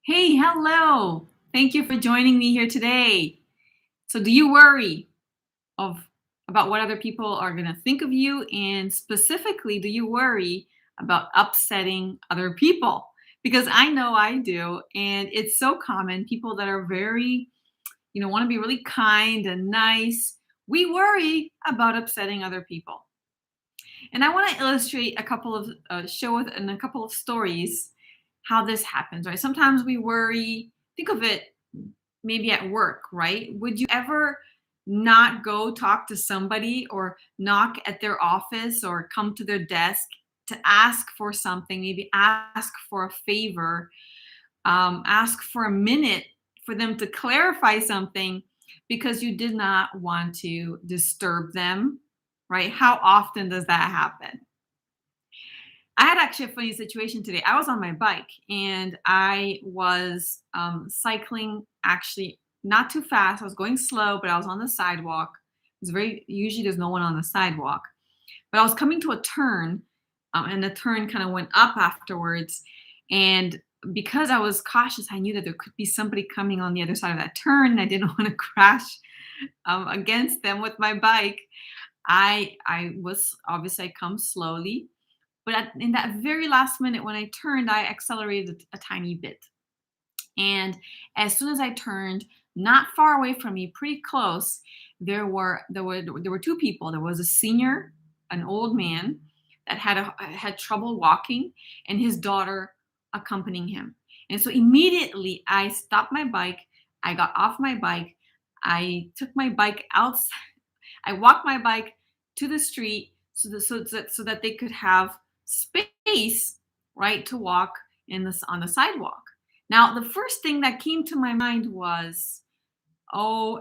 Hey, hello. Thank you for joining me here today. So, do you worry of about what other people are going to think of you, and specifically, do you worry about upsetting other people? Because I know I do, and it's so common. People that are very, want to be really kind and nice, we worry about upsetting other people. And I want to illustrate a couple of show with and a couple of stories how this happens, right? Sometimes we worry. Think of it maybe at work, right? Would you ever not go talk to somebody or knock at their office or come to their desk to ask for something, maybe ask for a favor, ask for a minute for them to clarify something because you did not want to disturb them, right? How often does that happen? I had actually a funny situation today. I was on my bike and I was cycling, actually not too fast. I was going slow, but I was on the sidewalk. It's very usually there's no one on the sidewalk, but I was coming to a turn, and the turn kind of went up afterwards. And because I was cautious, I knew that there could be somebody coming on the other side of that turn. And I didn't want to crash against them with my bike. I was obviously I come slowly, but in that very last minute when I turned, I accelerated a tiny bit. And as soon as I turned, not far away from me, pretty close, there were two people. There was a senior, an old man that had trouble walking, and his daughter accompanying him. And so immediately I stopped my bike. I got off my bike. I took my bike out. I walked my bike to the street so that they could have space, right, to walk on the sidewalk. Now, the first thing that came to my mind was, oh,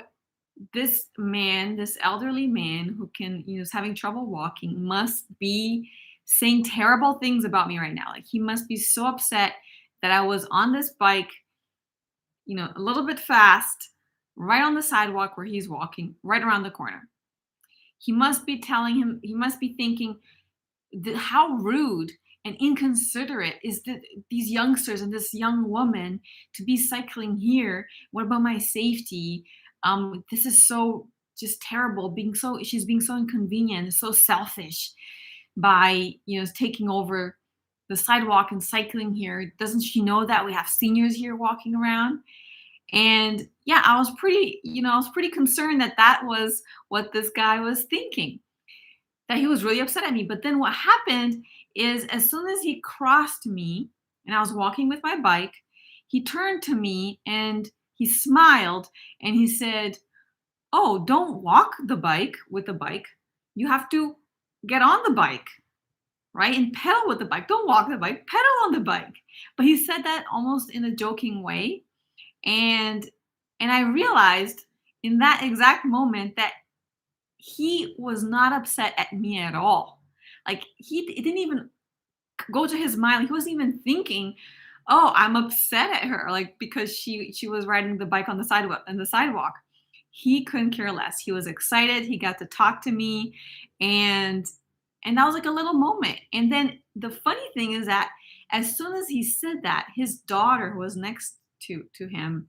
this man, this elderly man who is having trouble walking, must be saying terrible things about me right now. Like he must be so upset that I was on this bike, a little bit fast, right on the sidewalk where he's walking, right around the corner. He must be thinking, how rude and inconsiderate is these youngsters and this young woman to be cycling here. What about my safety? This is so just terrible. She's being so inconvenient, so selfish by taking over the sidewalk and cycling here. Doesn't she know that we have seniors here walking around? And yeah, I was pretty concerned that that was what this guy was thinking, that he was really upset at me. But then what happened is as soon as he crossed me and I was walking with my bike, he turned to me and he smiled and he said, "Oh, don't walk the bike with the bike. You have to get on the bike, right? And pedal with the bike. Don't walk the bike, pedal on the bike." But he said that almost in a joking way. And I realized in that exact moment that he was not upset at me at all. Like it didn't even go to his mind. He wasn't even thinking, "Oh, I'm upset at her," like because she was riding the bike on the sidewalk. He couldn't care less. He was excited. He got to talk to me, and that was like a little moment. And then the funny thing is that as soon as he said that, his daughter who was next to him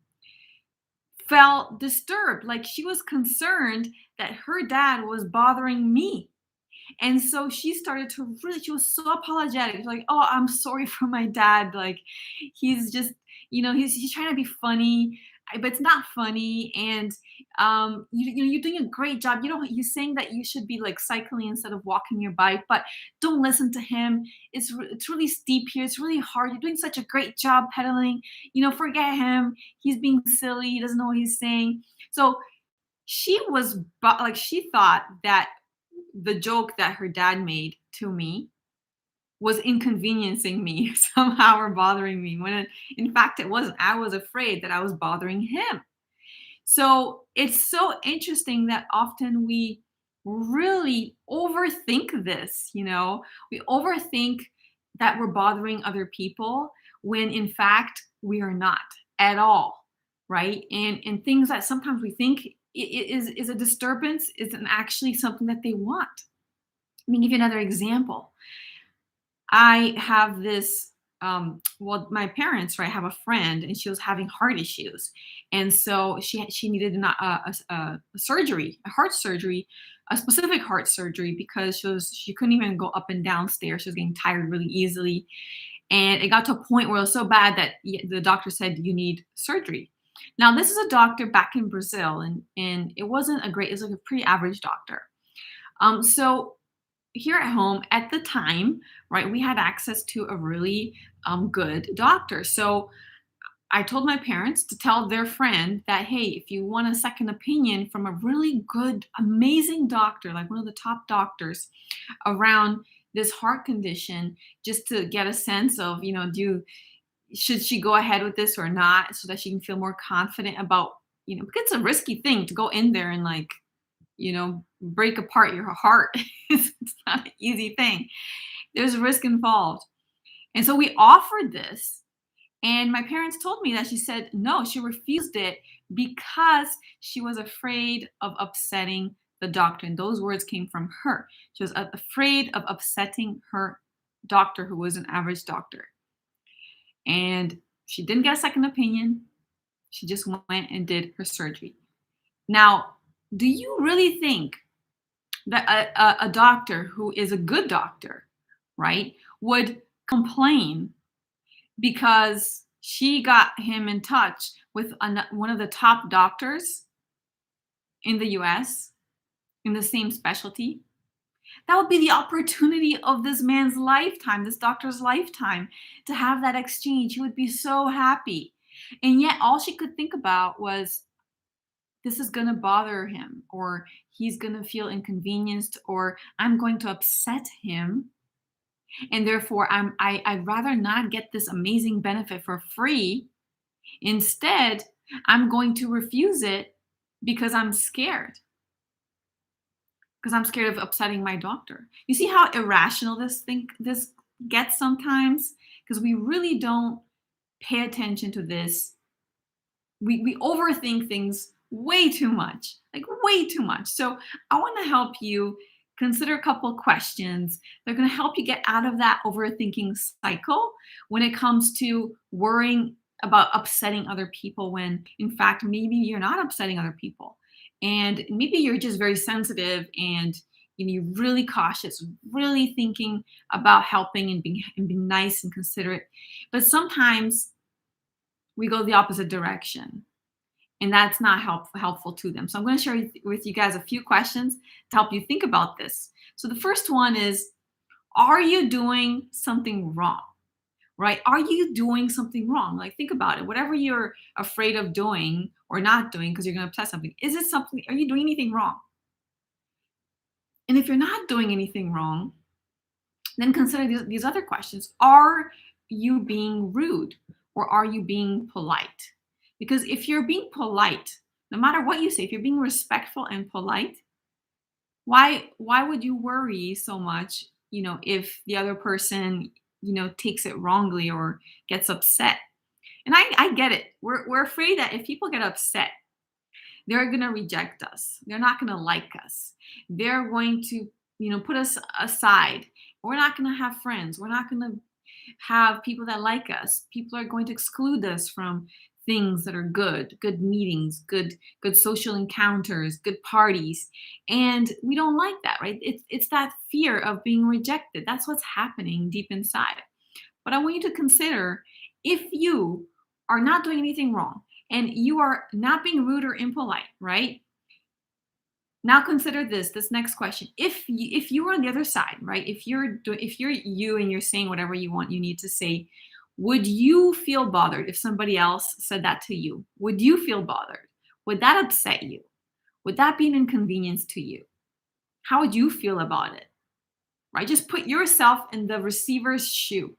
felt disturbed. Like she was concerned that her dad was bothering me. And so she started to she was so apologetic. She's like, "Oh, I'm sorry for my dad. Like, he's just, he's trying to be funny, but it's not funny. And you're doing a great job. He's saying that you should be like cycling instead of walking your bike, but don't listen to him. It's really steep here. It's really hard. You're doing such a great job pedaling. Forget him. He's being silly. He doesn't know what he's saying." So she thought that the joke that her dad made to me was inconveniencing me somehow or bothering me when in fact it wasn't. I was afraid that I was bothering him. So it's so interesting that often we really overthink this. We overthink that we're bothering other people when in fact we are not at all, right? And things that sometimes we think is a disturbance isn't actually something that they want. Let me give you another example. I have this well, my parents, right, have a friend, and she was having heart issues, and so she needed a surgery, a heart surgery, a specific heart surgery, because she couldn't even go up and down stairs. She was getting tired really easily, and it got to a point where it was so bad that the doctor said you need surgery. Now, this is a doctor back in Brazil, and it wasn't a great. It was like a pretty average doctor. So here at home at the time, right, we had access to a really good doctor. So I told my parents to tell their friend that, hey, if you want a second opinion from a really good, amazing doctor, like one of the top doctors around this heart condition, just to get a sense of, should she go ahead with this or not, so that she can feel more confident about, because it's a risky thing to go in there and like, break apart your heart. It's not an easy thing. There's risk involved. And so we offered this. And my parents told me that she said no, she refused it because she was afraid of upsetting the doctor. And those words came from her. She was afraid of upsetting her doctor, who was an average doctor. And she didn't get a second opinion. She just went and did her surgery. Now, do you really think that a doctor who is a good doctor, right, would complain because she got him in touch with one of the top doctors in the US in the same specialty? That would be the opportunity of this man's lifetime, this doctor's lifetime, to have that exchange. He would be so happy. And yet, all she could think about was, this is going to bother him, or he's going to feel inconvenienced, or I'm going to upset him. And therefore, I'd rather not get this amazing benefit for free. Instead, I'm going to refuse it because I'm scared. Because I'm scared of upsetting my doctor. You see how irrational this gets sometimes? Because we really don't pay attention to this. We overthink things way too much, like way too much. So I want to help you consider a couple questions. They're going to help you get out of that overthinking cycle when it comes to worrying about upsetting other people, when in fact maybe you're not upsetting other people, and maybe you're just very sensitive, and you're really cautious, really thinking about helping and being nice and considerate. But sometimes we go the opposite direction, and that's not helpful to them. So I'm going to share with you guys a few questions to help you think about this. So the first one is, are you doing something wrong? Right? Are you doing something wrong? Like, think about it. Whatever you're afraid of doing or not doing because you're going to upset something, are you doing anything wrong? And if you're not doing anything wrong, then consider these other questions. Are you being rude, or are you being polite? Because if you're being polite, no matter what you say, if you're being respectful and polite, why would you worry so much, if the other person, takes it wrongly or gets upset? And I get it. We're afraid that if people get upset, they're going to reject us. They're not going to like us. They're going to, put us aside. We're not going to have friends. We're not going to have people that like us. People are going to exclude us from things that are good meetings, good social encounters, good parties. And we don't like that, right? It's that fear of being rejected. That's what's happening deep inside. But I want you to consider, if you are not doing anything wrong and you are not being rude or impolite, right? Now consider this next question. If you are on the other side, right? If you're you and you're saying whatever you need to say, would you feel bothered if somebody else said that to you? Would you feel bothered? Would that upset you? Would that be an inconvenience to you? How would you feel about it? Right? Just put yourself in the receiver's shoe.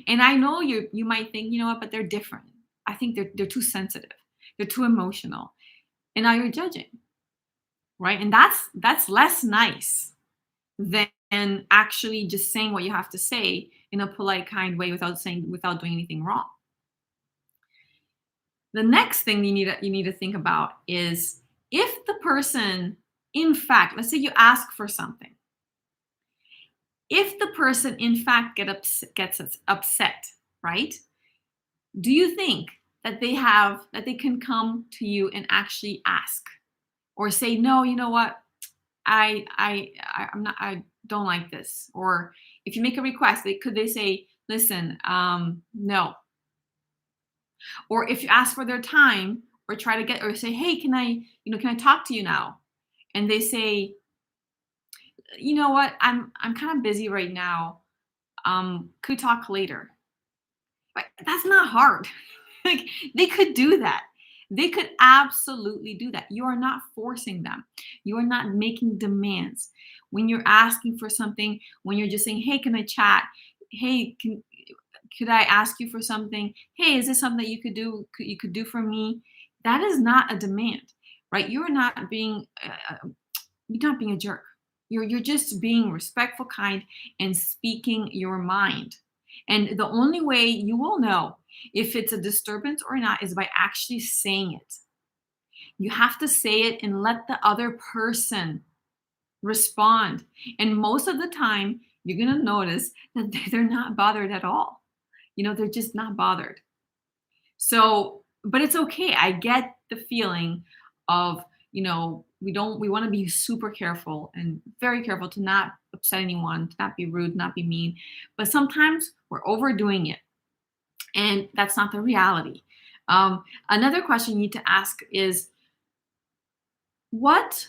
And I know you might think, you know what, but they're different. I think they're too sensitive. They're too emotional. And now you're judging. Right? And that's less nice than actually just saying what you have to say in a polite, kind way without doing anything wrong. The next thing you need to think about is, if the person, in fact, let's say you ask for something. If the person in fact gets upset, right? Do you think that they can come to you and actually ask or say, no, you know what? I'm not, I don't like this. Or if you make a request, could they say, listen, no. Or if you ask for their time or try to get, or say, hey, can I talk to you now? And they say, you know what? I'm kind of busy right now. Could we talk later? Right? That's not hard. Like, they could do that. They could absolutely do that. You are not forcing them. You are not making demands. When you're asking for something, when you're just saying, "Hey, can I chat? Hey, could I ask you for something? Hey, is this something that you could do for me?" That is not a demand, right? You're not being a jerk. You're just being respectful, kind, and speaking your mind. And the only way you will know if it's a disturbance or not is by actually saying it. You have to say it and let the other person respond. And most of the time, you're going to notice that they're not bothered at all. They're just not bothered. So, but it's okay. I get the feeling of, we want to be super careful and very careful to not upset anyone, to not be rude, not be mean. But sometimes we're overdoing it. And that's not the reality. Another question you need to ask is, what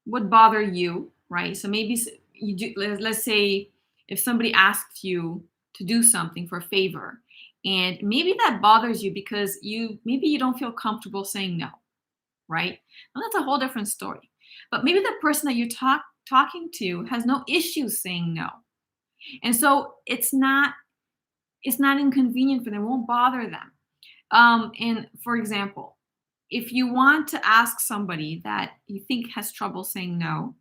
would bother you, right? So maybe you do, let's say if somebody asks you to do something for a favor, and maybe that bothers you because maybe you don't feel comfortable saying no, right? Well, that's a whole different story. But maybe the person that you're talking to has no issues saying no. And so it's not inconvenient for them, it won't bother them. And for example, if you want to ask somebody that you think has trouble saying no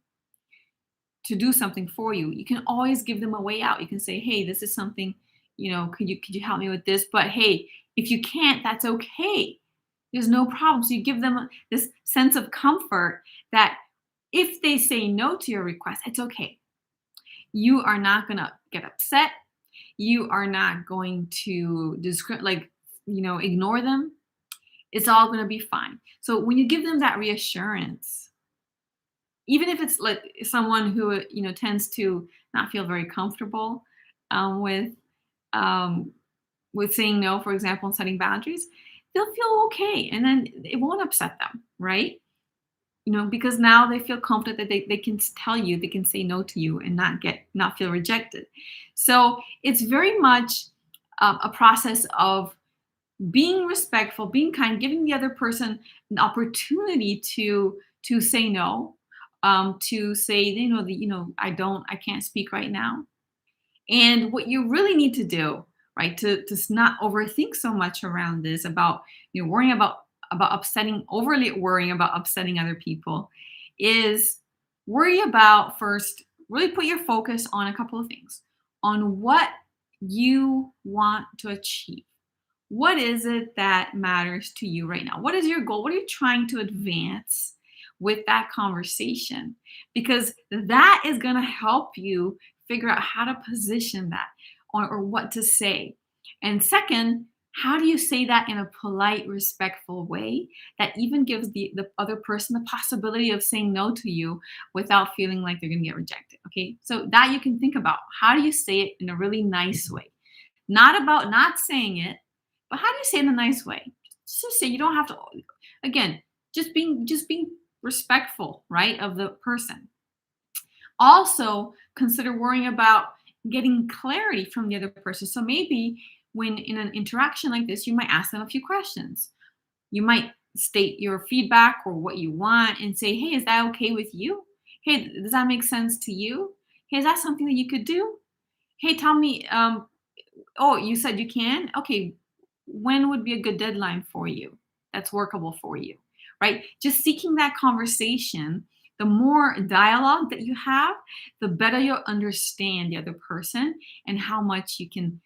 to do something for you, you can always give them a way out. You can say, hey, this is something, could you help me with this? But hey, if you can't, that's okay. There's no problem. So you give them this sense of comfort that if they say no to your request, it's okay. You are not going to get upset. You are not going to ignore them. It's all going to be fine. So when you give them that reassurance, even if it's like someone who tends to not feel very comfortable with saying no, for example, and setting boundaries, they'll feel okay, and then it won't upset them, right? Because now they feel confident that they can tell you, they can say no to you and not feel rejected. So it's very much a process of being respectful, being kind, giving the other person an opportunity to say no, to say, I can't speak right now. And what you really need to do, right, to not overthink so much around this about worrying about overly worrying about upsetting other people, is worry about first, really put your focus on a couple of things, on what you want to achieve. What is it that matters to you right now? What is your goal? What are you trying to advance with that conversation? Because that is going to help you figure out how to position that, or what to say. And second, how do you say that in a polite, respectful way that even gives the other person the possibility of saying no to you without feeling like they're going to get rejected? Okay, so that you can think about. How do you say it in a really nice way? Not about not saying it, but how do you say it in a nice way? Just say, you don't have to, again, just being respectful, right, of the person. Also, consider worrying about getting clarity from the other person. So maybe when in an interaction like this, you might ask them a few questions. You might state your feedback or what you want and say, hey, is that okay with you? Hey, does that make sense to you? Hey, is that something that you could do? Hey, tell me, oh, you said you can? Okay, when would be a good deadline for you that's workable for you, right? Just seeking that conversation. The more dialogue that you have, the better you'll understand the other person and how much you can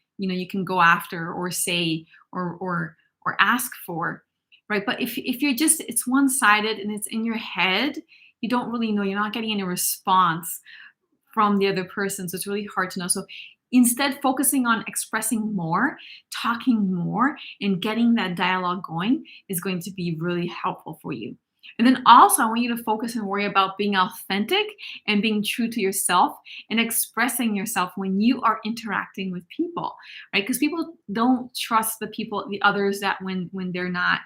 go after or say or ask for, right? But if you're just, it's one-sided and it's in your head, you don't really know, you're not getting any response from the other person, so it's really hard to know. So instead focusing on expressing more, talking more, and getting that dialogue going is going to be really helpful for you. And then also, I want you to focus and worry about being authentic and being true to yourself and expressing yourself when you are interacting with people, right? Because people don't trust the others that when they're not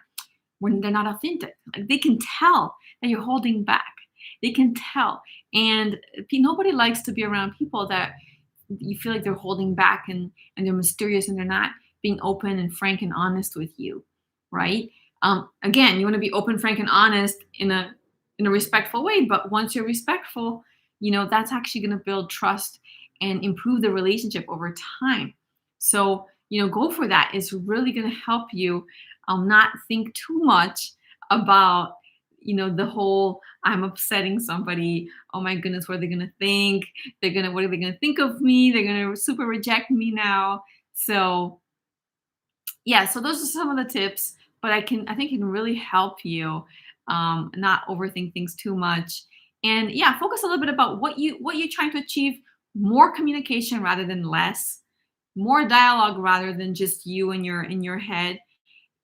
authentic. Like they can tell that you're holding back. They can tell, and nobody likes to be around people that you feel like they're holding back and they're mysterious and they're not being open and frank and honest with you, right? Again, you want to be open, frank, and honest in a respectful way. But once you're respectful, that's actually going to build trust and improve the relationship over time. So go for that. It's really going to help you not think too much about the whole I'm upsetting somebody. Oh my goodness, what are they going to think? What are they gonna think of me? They're gonna super reject me now. So yeah, so those are some of the tips, but I think it can really help you not overthink things too much. And yeah, focus a little bit about what you're trying to achieve, more communication rather than less, more dialogue rather than just you in your head,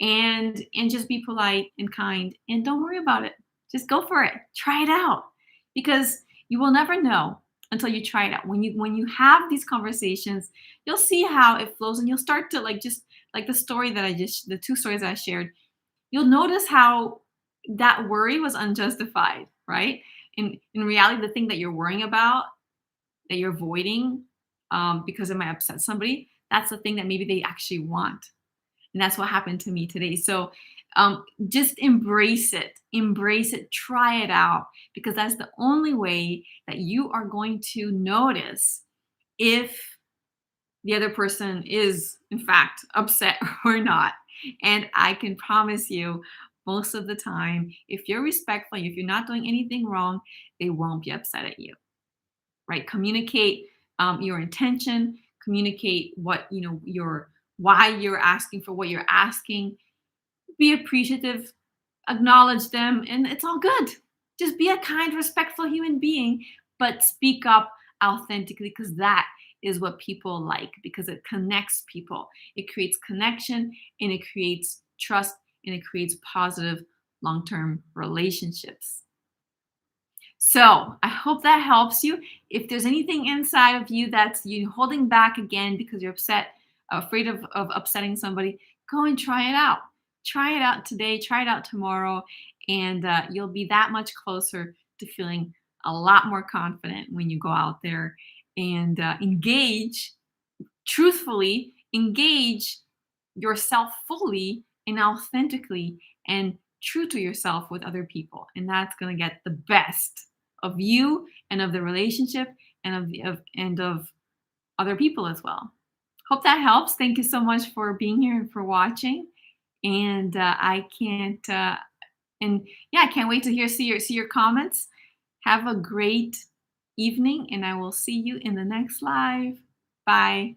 and just be polite and kind and don't worry about it. Just go for it. Try it out, because you will never know until you try it out. When you have these conversations, you'll see how it flows, and you'll start to like, just like the two stories that I shared, you'll notice how that worry was unjustified, right? In reality, the thing that you're worrying about, that you're avoiding, because it might upset somebody, that's the thing that maybe they actually want. And that's what happened to me today. So just embrace it, try it out, because that's the only way that you are going to notice if the other person is in fact upset or not. And I can promise you, most of the time, if you're respectful, if you're not doing anything wrong, they won't be upset at you, right? Communicate your intention, communicate what your why you're asking for what you're asking. Be appreciative, acknowledge them, and it's all good. Just be a kind, respectful human being, but speak up authentically, because that is what people like, because it connects people. It creates connection, and it creates trust, and it creates positive long-term relationships. So I hope that helps you. If there's anything inside of you that's you holding back again because you're upset, afraid of upsetting somebody, go and try it out. Try it out today, try it out tomorrow, and you'll be that much closer to feeling a lot more confident when you go out there and engage truthfully, engage yourself fully and authentically and true to yourself with other people. And that's going to get the best of you and of the relationship and of other people as well. Hope that helps. Thank you so much for being here and for watching. And I can't wait to see your comments. Have a great evening, and I will see you in the next live. Bye.